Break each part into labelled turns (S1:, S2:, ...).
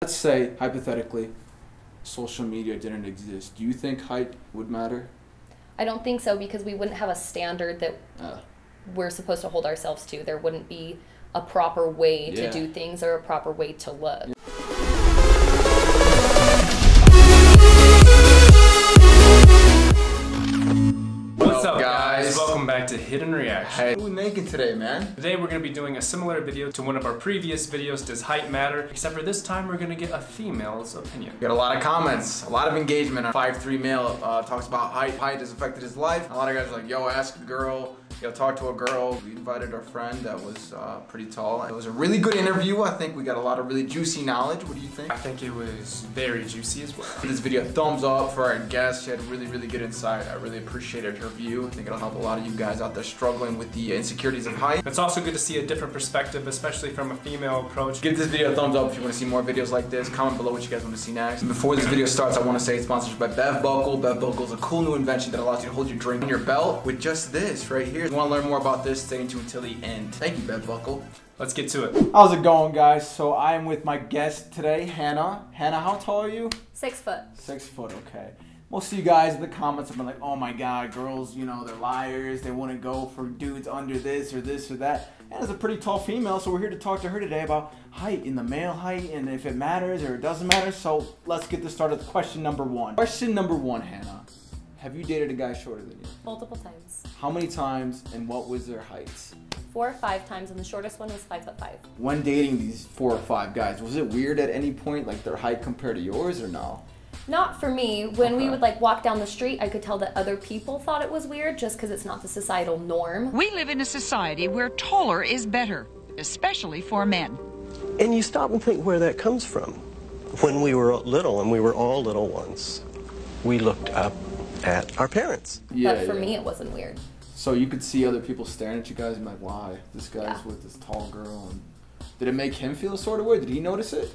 S1: Let's say, hypothetically, social media didn't exist. Do you think height would matter?
S2: I don't think so, because we wouldn't have a standard that we're supposed to hold ourselves to. There wouldn't be a proper way to do things or a proper way to look.
S3: What's up, guys? Welcome back to Hidden Reaction.
S1: Hey, what are we making today, man?
S3: Today we're going to be doing a similar video to one of our previous videos, Does Height Matter? Except for this time we're going to get a female's opinion.
S1: We got a lot of comments, a lot of engagement. 5'3" male talks about height. Height has affected his life. A lot of guys are like, yo, ask a girl. Yo, talk to a girl. We invited our friend that was pretty tall. It was a really good interview. I think we got a lot of really juicy knowledge. What do you think?
S3: I think it was very juicy as well.
S1: This video, thumbs up for our guest. She had really good insight. I really appreciated her view. I think it'll help a lot of you guys out there struggling with the insecurities of height.
S3: It's also good to see a different perspective, especially from a female approach.
S1: Give this video a thumbs up if you want to see more videos like this. Comment below what you guys want to see next. And before this video starts, I want to say it's sponsored by Bev Buckle. Bev Buckle is a cool new invention that allows you to hold your drink on your belt with just this right here. If you want to learn more about this, stay tuned until the end. Thank you, Bev Buckle.
S3: Let's get to it.
S1: How's it going, guys? So I am with my guest today, Hannah. Hannah, how tall are you?
S2: 6 foot.
S1: 6 foot, okay. Most of you guys in the comments have been like, oh my god, girls, you know, they're liars. They want to go for dudes under this or that. Hannah's a pretty tall female, so we're here to talk to her today about height and the male height and if it matters or it doesn't matter. So let's get this started with question number one. Question number one, Hannah. Have you dated a guy shorter than you?
S2: Multiple times.
S1: How many times and what was their heights?
S2: 4 or 5 times, and the shortest one was 5'5".
S1: When dating these 4 or 5 guys, was it weird at any point, like their height compared to yours or no?
S2: Not for me. When we would like walk down the street, I could tell that other people thought it was weird just because it's not the societal norm.
S4: We live in a society where taller is better, especially for men.
S5: And you stop and think where that comes from. When we were little, and we were all little once, we looked up at our parents.
S2: But for me, it wasn't weird.
S1: So you could see other people staring at you guys and be like, why? This guy's with this tall girl. And did it make him feel sort of weird? Did he notice it?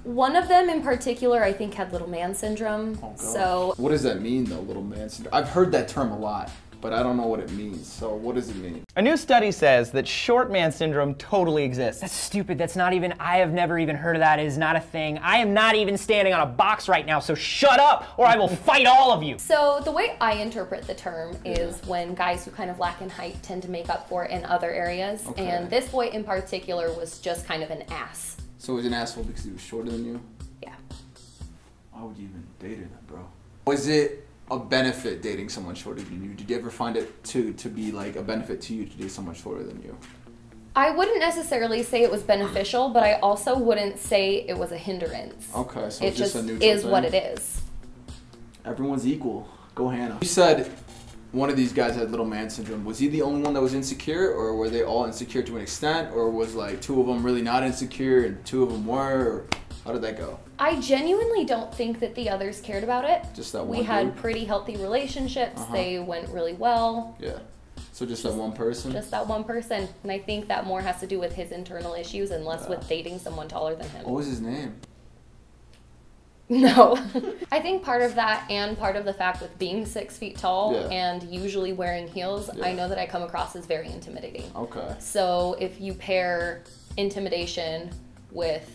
S2: One of them in particular, I think, had little man syndrome. Oh, so
S1: what does that mean, though, little man syndrome? I've heard that term a lot, but I don't know what it means. So what does it mean?
S6: A new study says that short man syndrome totally exists.
S7: That's stupid. That's not even, I have never even heard of that. It is not a thing. I am not even standing on a box right now, so shut up or I will fight all of you.
S2: So the way I interpret the term is when guys who kind of lack in height tend to make up for it in other areas. Okay. And this boy in particular was just kind of an ass.
S1: So he was an asshole because he was shorter than you?
S2: Yeah.
S1: Why would you even date him, bro? Was it a benefit dating someone shorter than you? Did you ever find it to be like a benefit to you to date someone shorter than you?
S2: I wouldn't necessarily say it was beneficial, but I also wouldn't say it was a hindrance.
S1: Okay, so
S2: it just
S1: a neutral
S2: is
S1: thing?
S2: what it is.
S1: Everyone's equal. Go Hannah. You said one of these guys had little man syndrome. Was he the only one that was insecure, or were they all insecure to an extent, or was like 2 of them really not insecure and 2 of them were, or how did that go?
S2: I genuinely don't think that the others cared about it.
S1: Just that one
S2: We had
S1: dude?
S2: pretty healthy relationships. They went really well.
S1: Yeah. So just that one person?
S2: Just that one person. And I think that more has to do with his internal issues and less with dating someone taller than him.
S1: What was his name?
S2: No. I think part of that and part of the fact with being 6 feet tall and usually wearing heels, I know that I come across as very intimidating.
S1: Okay.
S2: So if you pair intimidation with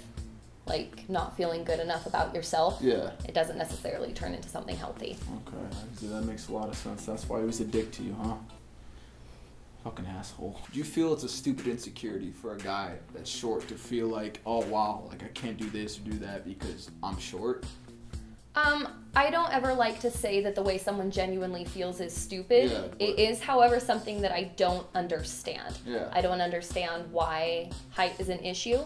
S2: like not feeling good enough about yourself, it doesn't necessarily turn into something healthy.
S1: Okay, see, that makes a lot of sense. That's why he was a dick to you, huh? Fucking asshole. Do you feel it's a stupid insecurity for a guy that's short to feel like, oh wow, like I can't do this or do that because I'm short?
S2: I don't ever like to say that the way someone genuinely feels is stupid. It is, however, something that I don't understand. I don't understand why height is an issue.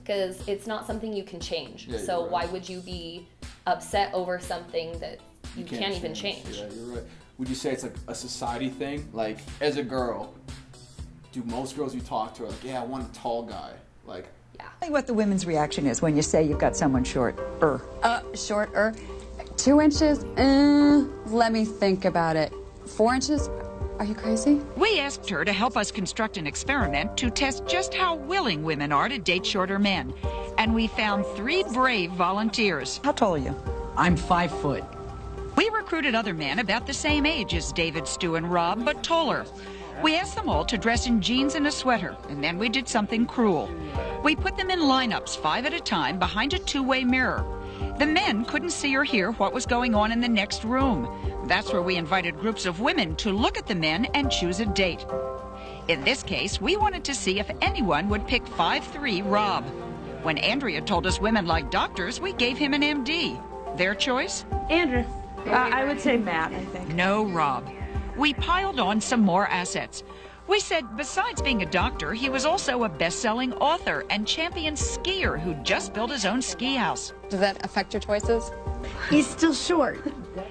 S2: Because it's not something you can change. So why would you be upset over something that you can't even change?
S1: Yeah, you're right. Would you say it's like a society thing? Like, as a girl, do most girls you talk to are like, yeah, I want a tall guy? Like,
S8: Tell me what the women's reaction is when you say you've got someone shorter.
S9: Shorter. 2 inches? Let me think about it. 4 inches? Are you crazy?
S4: We asked her to help us construct an experiment to test just how willing women are to date shorter men. And we found 3 brave volunteers.
S8: How tall are you?
S7: I'm 5 foot.
S4: We recruited other men about the same age as David, Stu, and Rob, but taller. We asked them all to dress in jeans and a sweater, and then we did something cruel. We put them in lineups 5 at a time behind a two-way mirror. The men couldn't see or hear what was going on in the next room. That's where we invited groups of women to look at the men and choose a date. In this case, we wanted to see if anyone would pick 5'3" Rob. When Andrea told us women like doctors, we gave him an MD. Their choice?
S10: Andrew. I would say Matt, I think.
S4: No, Rob. We piled on some more assets. We said besides being a doctor, he was also a best-selling author and champion skier who just built his own ski house.
S9: Does that affect your choices?
S10: He's still short.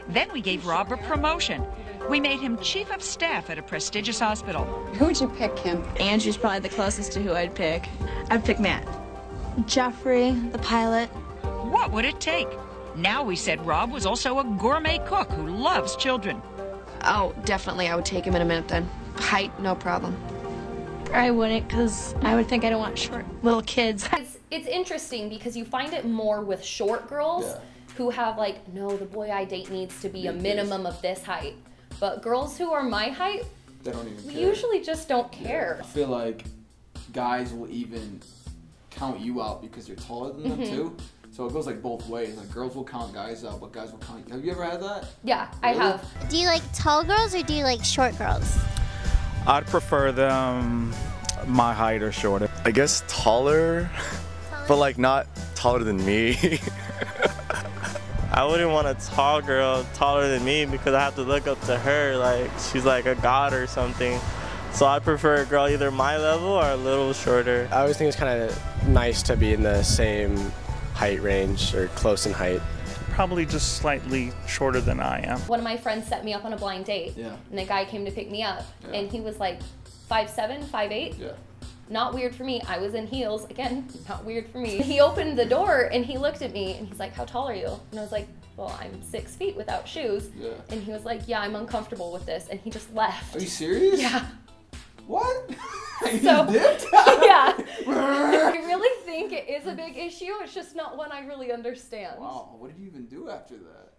S4: Then we gave Rob a promotion. We made him chief of staff at a prestigious hospital.
S9: Who would you pick, Kim?
S10: Andrew's probably the closest to who I'd pick. I'd pick Matt. Jeffrey, the pilot.
S4: What would it take? Now we said Rob was also a gourmet cook who loves children.
S11: Oh, definitely. I would take him in a minute then. Height, no problem.
S10: I wouldn't, because I would think I don't want short little kids.
S2: It's interesting because you find it more with short girls who have like, no, the boy I date needs to be a minimum of this height. But girls who are my height,
S1: they don't even care.
S2: Usually just don't care.
S1: I feel like guys will even count you out because you're taller than them too. So it goes like both ways. Like girls will count guys out, but guys will count you. Have you ever had that?
S2: Yeah, really? I have.
S12: Do you like tall girls or do you like short girls?
S13: I'd prefer them my height or shorter.
S14: I guess taller, but like not taller than me.
S15: I wouldn't want a tall girl taller than me because I have to look up to her like she's like a god or something. So I prefer a girl either my level or a little shorter.
S16: I always think it's kind of nice to be in the same height range or close in height.
S17: Probably just slightly shorter than I am.
S2: One of my friends set me up on a blind date, and the guy came to pick me up, and he was like 5'7", 5'8".
S1: Yeah.
S2: Not weird for me. I was in heels. Again, not weird for me. He opened the door and he looked at me and he's like, "How tall are you?" And I was like, "Well, I'm 6 feet without shoes."
S1: Yeah.
S2: And he was like, "Yeah, I'm uncomfortable with this." And he just left.
S1: Are you serious?
S2: Yeah.
S1: What? You
S2: So,
S1: dipped?
S2: yeah. I really think it is a big issue. It's just not one I really understand.
S1: Wow. What did you even do after that?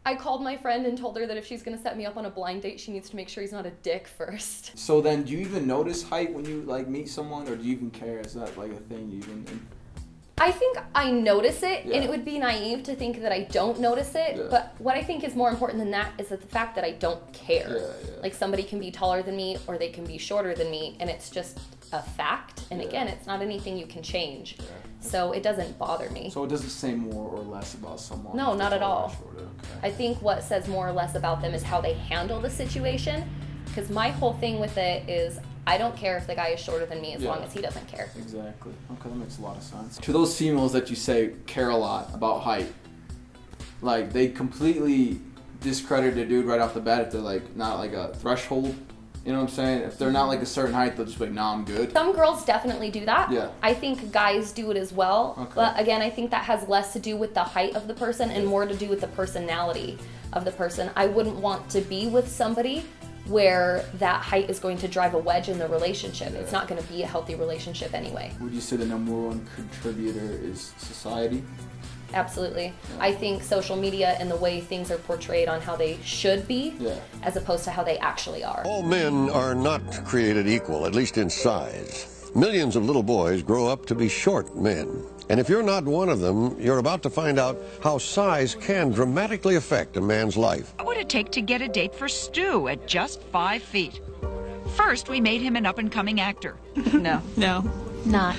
S2: I called my friend and told her that if she's going to set me up on a blind date, she needs to make sure he's not a dick first.
S1: So then, do you even notice height when you like meet someone, or do you even care? Is that like a thing you even?
S2: I think I notice it, and it would be naive to think that I don't notice it, but what I think is more important than that is that the fact that I don't care. Like somebody can be taller than me or they can be shorter than me, and it's just a fact, and again, it's not anything you can change. So it doesn't bother me.
S1: So it doesn't say more or less about someone?
S2: No, not at all.
S1: Okay.
S2: I think what says more or less about them is how they handle the situation, because my whole thing with it is I don't care if the guy is shorter than me as long as he doesn't care.
S1: Exactly. Okay, that makes a lot of sense. To those females that you say care a lot about height, like they completely discredit a dude right off the bat if they're like not like a threshold. You know what I'm saying? If they're not like a certain height, they'll just be like, "Nah, I'm good."
S2: Some girls definitely do that.
S1: Yeah.
S2: I think guys do it as well. Okay. But again, I think that has less to do with the height of the person and more to do with the personality of the person. I wouldn't want to be with somebody where that height is going to drive a wedge in the relationship. It's not going to be a healthy relationship anyway.
S1: Would you say the #1 contributor is society?
S2: Absolutely. I think social media and the way things are portrayed on how they should be as opposed to how they actually are.
S18: All men are not created equal, at least in size. Millions of little boys grow up to be short men. And if you're not one of them, you're about to find out how size can dramatically affect a man's life.
S4: What would it take to get a date for Stu at just 5 feet? First, we made him an up-and-coming actor.
S10: No. No. Not.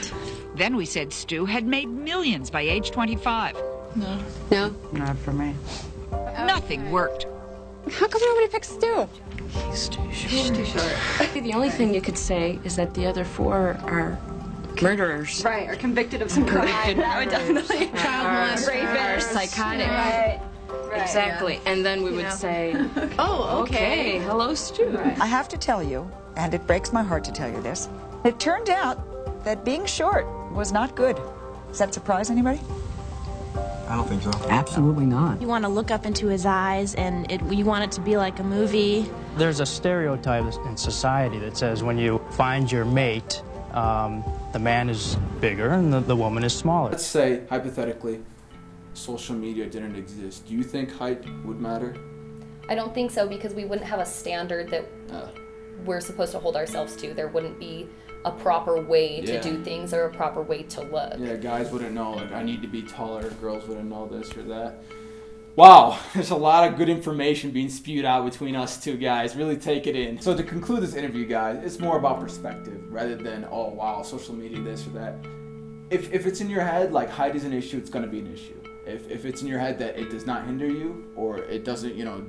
S4: Then we said Stu had made millions by age 25.
S10: No.
S9: No?
S4: Not for me. Nothing worked.
S9: How come nobody picks Stu?
S10: He's too short. He's too short. The only thing you could say is that the other 4 are murderers.
S9: Right, or convicted of some crime.
S10: Definitely.
S9: Child molesters,
S10: psychotic.
S9: Right.
S10: Exactly. And then we would say, "Oh, okay. Hello, Stu."
S8: I have to tell you, and it breaks my heart to tell you this, it turned out that being short was not good. Does that surprise anybody?
S19: I don't think so.
S20: Absolutely not.
S21: You want to look up into his eyes, and you want it to be like a movie.
S22: There's a stereotype in society that says when you find your mate, the man is bigger and the woman is smaller.
S1: Let's say, hypothetically, social media didn't exist. Do you think height would matter?
S2: I don't think so because we wouldn't have a standard that we're supposed to hold ourselves to. There wouldn't be a proper way to do things or a proper way to look.
S1: Yeah, guys wouldn't know, like, I need to be taller. Girls wouldn't know this or that. Wow, there's a lot of good information being spewed out between us two guys. Really take it in. So to conclude this interview, guys, it's more about perspective rather than, oh wow, social media, this or that. If it's in your head, like, height is an issue, it's going to be an issue. If it's in your head that it does not hinder you, or it doesn't, you know,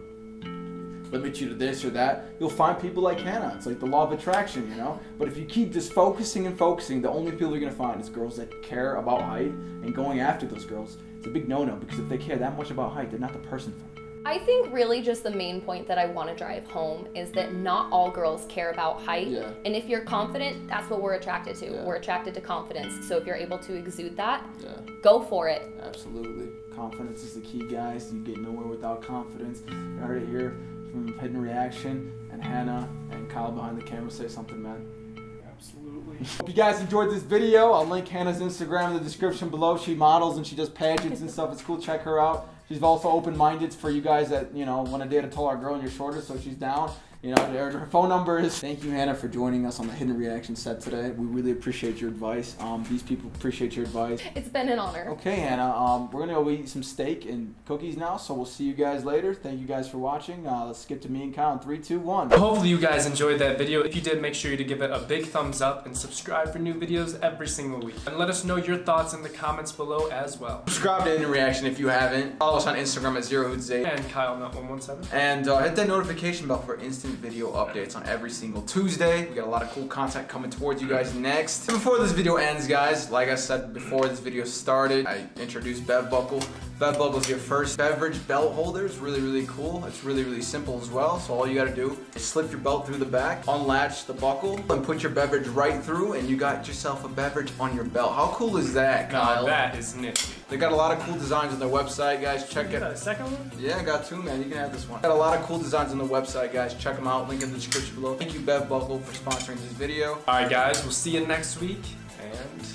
S1: limit you to this or that, you'll find people like Hannah. It's like the law of attraction, you know? But if you keep just focusing and focusing, the only people you're going to find is girls that care about height, and going after those girls, it's a big no-no, because if they care that much about height, they're not the person for you.
S2: I think really just the main point that I want to drive home is that not all girls care about height. Yeah. And if you're confident, that's what we're attracted to. Yeah. We're attracted to confidence. So if you're able to exude that, go for it.
S1: Absolutely. Confidence is the key, guys. You get nowhere without confidence. You heard it here from Hidden Reaction, and Hannah and Kyle behind the camera. Say something, man. Absolutely. Hope you guys enjoyed this video. I'll link Hannah's Instagram in the description below. She models and she does pageants and stuff. It's cool. Check her out. She's also open-minded for you guys that, you know, want to date a taller girl and you're shorter, so she's down. You know, her phone number is... Thank you, Hannah, for joining us on the Hidden Reaction set today. We really appreciate your advice. These people appreciate your advice.
S2: It's been an honor.
S1: Okay, Hannah. We're going to go eat some steak and cookies now, so we'll see you guys later. Thank you guys for watching. Let's skip to me and Kyle in 3, 2, 1.
S3: Hopefully you guys enjoyed that video. If you did, make sure to give it a big thumbs up and subscribe for new videos every single week. And let us know your thoughts in the comments below as well.
S1: Subscribe to Hidden Reaction if you haven't. Follow us on Instagram at ZeroHoodZay.
S3: And KyleNut117.
S1: And hit that notification bell for instant video updates on every single Tuesday. We got a lot of cool content coming towards you guys next. And before this video ends, guys, like I said before this video started, I introduced Bev Buckle. Bev Buckle is your first beverage belt holder. It's really, really cool. It's really, really simple as well. So all you gotta do is slip your belt through the back, unlatch the buckle, and put your beverage right through, and you got yourself a beverage on your belt. How cool is that, Kyle?
S3: That is nifty.
S1: They got a lot of cool designs on their website, guys. Check it.
S3: You got a second one?
S1: Yeah, I got 2, man. You can have this one. Got a lot of cool designs on the website, guys. Check them out. Link in the description below. Thank you, Bev Buckle, for sponsoring this video.
S3: Alright, guys. We'll see you next week. And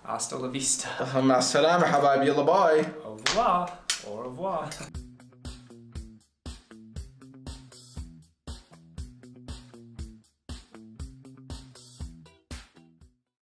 S3: hasta la vista.
S1: مع السلامة حبايبي. يلا باي.
S3: Au revoir. Au revoir.